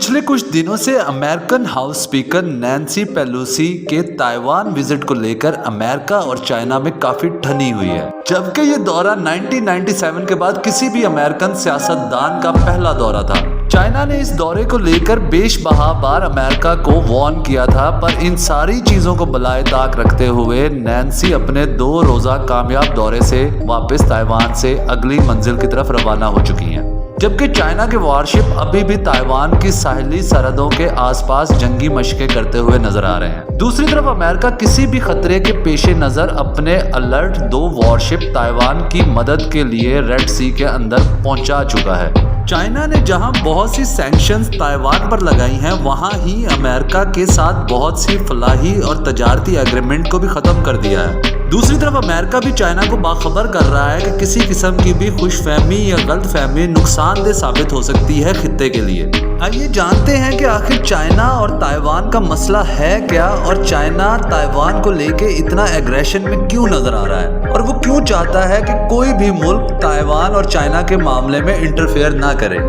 पिछले कुछ दिनों से American house speaker Nancy Pelosi के ताइवान विजिट को लेकर अमेरिका और चाइना में काफी ठनी हुई है, जबकि ये दौरा 1997 के बाद किसी भी अमेरिकन सियासतदान का पहला दौरा था। चाइना ने इस दौरे को लेकर बेशबहा बार अमेरिका को वार्न किया था, पर इन सारी चीजों को बलाए ताक रखते हुए नैन्सी अपने 2 रोजा कामयाब दौरे से वापस ताइवान से अगली मंजिल की तरफ रवाना हो चुकी हैं। जबकि चाइना के वॉरशिप अभी भी ताइवान की साहिली सरहदों के आसपास जंगी मशकें करते हुए नजर आ रहे हैं। दूसरी तरफ अमेरिका किसी भी खतरे के पेश नजर अपने अलर्ट 2 वॉरशिप ताइवान की मदद के लिए रेड सी के अंदर पहुंचा चुका है। चाइना ने जहां बहुत सी सैंक्शंस ताइवान पर लगाई हैं, वहां ही अमेरिका के साथ बहुत सी फलाही और तजारती एग्रीमेंट को भी खत्म कर दिया है। दूसरी तरफ अमेरिका भी चाइना को बाखबर कर रहा है कि किसी किस्म की भी खुशफहमी या गलतफहमी नुकसानदेह साबित हो सकती है खित्ते के लिए। आइए जानते हैं कि आखिर चाइना और ताइवान का मसला है क्या, और चाइना ताइवान को लेके इतना एग्रेशन में क्यों नजर आ रहा है, और वो क्यों चाहता है कि कोई भी मुल्क ताइवान और चाइना के मामले में इंटरफेयर ना करे।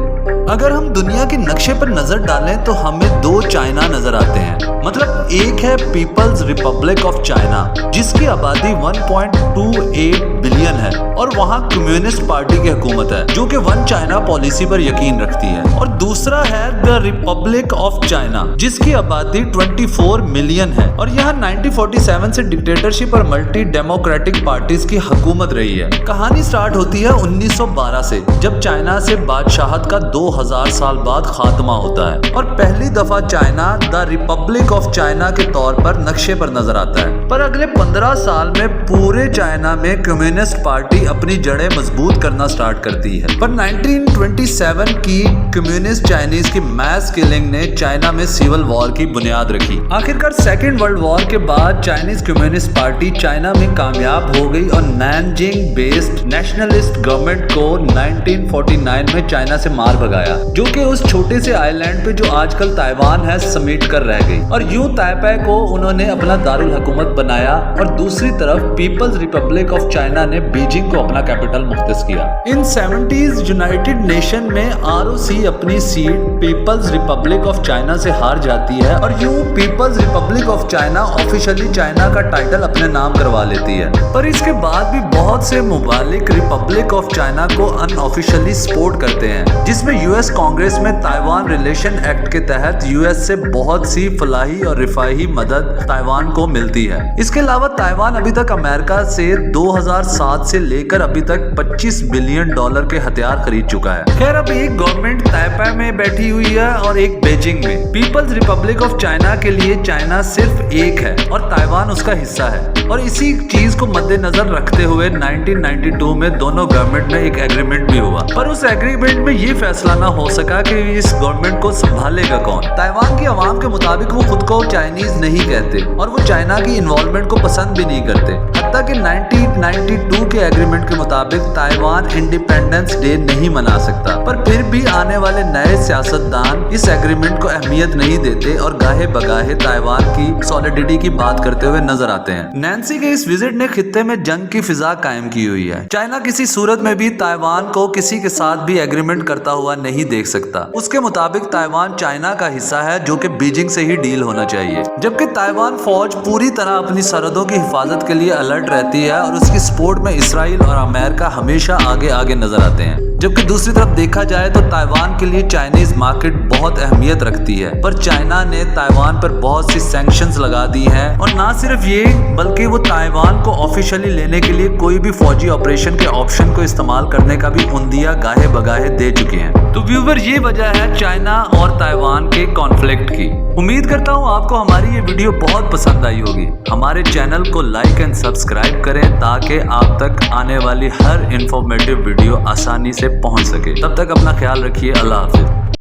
अगर हम दुनिया के नक्शे पर नजर डालें तो हमें 2 चाइना नजर आते हैं। मतलब एक है पीपल्स रिपब्लिक ऑफ चाइना, जिसकी आबादी 1.28 बिलियन है और वहाँ कम्युनिस्ट पार्टी की हुकूमत है जो कि वन चाइना पॉलिसी पर यकीन रखती है। और दूसरा है द रिपब्लिक ऑफ चाइना, जिसकी आबादी 24 मिलियन है और यहाँ 1947 से डिक्टेटरशिप और मल्टी डेमोक्रेटिक पार्टीज की हुकूमत रही है। कहानी स्टार्ट होती है 1912 से, जब चाइना से बादशाहत का 2000 साल बाद खात्मा होता है और पहली दफा China the Republic of China के तौर पर नक्शे पर नजर आता है। पर अगले 15 साल में पूरे चाइना में कम्युनिस्ट पार्टी अपनी जड़ें मजबूत करना स्टार्ट करती है। पर 1927 की कम्युनिस्ट चाइनीज की मैस किलिंग ने चाइना में सिविल वॉर की बुनियाद रखी। आखिरकार सेकेंड वर्ल्ड वॉर के बाद चाइनीज कम्युनिस्ट पार्टी चाइना में कामयाब हो गई और नैनजिंग बेस्ड नेशनलिस्ट गवर्नमेंट को 1949 में चाइना से मार भगाया, जो कि उस छोटे से आइलैंड पे जो आजकल ताइवान है समेट कर रह गई। और यूं ताइपे को उन्होंने अपना दारुल हुकूमत बनाया और दूसरी तरफ पीपल्स रिपब्लिक ऑफ चाइना ने बीजिंग को अपना कैपिटल मुख्तस किया। इन 70s यूनाइटेड नेशन में ROC अपनी seat People's Republic of China से हार जाती है और यूं People's Republic of China officially China का टाइटल अपने नाम करवा लेती है। पर इसके बाद भी बहुत से मुमालिक रिपब्लिक ऑफ चाइना को अनऑफिशियली सपोर्ट करते हैं, जिसमें US कांग्रेस में ताइवान रिलेशन एक्ट के तहत US से बहुत सी फलाही और रिफाही मदद ताइवान को मिलती है। इसके अलावा ताइवान अभी तक अमेरिका से 2007 से लेकर अभी तक $25 बिलियन के हथियार खरीद चुका है। खैर, अब एक गवर्नमेंट ताइपे में बैठी हुई है और एक बीजिंग में। पीपल्स रिपब्लिक ऑफ चाइना के लिए चाइना सिर्फ एक है और ताइवान उसका हिस्सा है, और इसी चीज को मद्देनजर रखते हुए 1992 में दोनों गवर्नमेंट में एक एग्रीमेंट भी हुआ। पर उस एग्रीमेंट में ये फैसला ना हो सका कि इस गवर्नमेंट को संभालेगा कौन। ताइवान की आवाम के मुताबिक वो खुद को चाइनीज नहीं कहते और वो चाइना की इन्वॉल्वमेंट को पसंद भी नहीं करते। हत्ता कि 1992 के एग्रीमेंट के मुताबिक ताइवान इंडिपेंडेंस डे नहीं मना सकता, पर फिर भी आने वाले नए सियासतदान इस एग्रीमेंट को अहमियत नहीं देते और गाहे बगाहे ताइवान की सॉलिडिटी की बात करते हुए नजर आते हैं। नैन्सी के इस विजिट ने खित्ते में जंग की फिजा कायम की हुई है। चाइना किसी सूरत में भी ताइवान को किसी के साथ भी एग्रीमेंट करता हुआ नहीं देख सकता। उसके मुताबिक ताइवान चाइना का हिस्सा है, जो कि बीजिंग से ही डील होना चाहिए। जबकि ताइवान फौज पूरी तरह अपनी सरहदों की हिफाजत के लिए अलर्ट रहती है और उसकी सपोर्ट में इसराइल और अमेरिका हमेशा आगे आगे नजर आते हैं। जबकि दूसरी तरफ देखा जाए तो ताइवान के लिए चाइनीज मार्केट बहुत अहमियत रखती है, पर चाइना ने ताइवान पर बहुत सी सैंक्शंस लगा दी हैं। और ना सिर्फ ये, बल्कि वो ताइवान को ऑफिशियली लेने के लिए कोई भी फौजी ऑपरेशन के ऑप्शन को इस्तेमाल करने का भी उंदिया गाहे बगाहे दे चुके हैं। तो व्यूवर, ये वजह है चाइना और ताइवान के कॉन्फ्लिक्ट की। उम्मीद करता हूँ आपको हमारी ये वीडियो बहुत पसंद आई होगी। हमारे चैनल को लाइक एंड सब्सक्राइब करें ताकि आप तक आने वाली हर इंफॉर्मेटिव वीडियो आसानी से पहुंच सके। तब तक अपना ख्याल रखिए। अल्लाह हाफिज।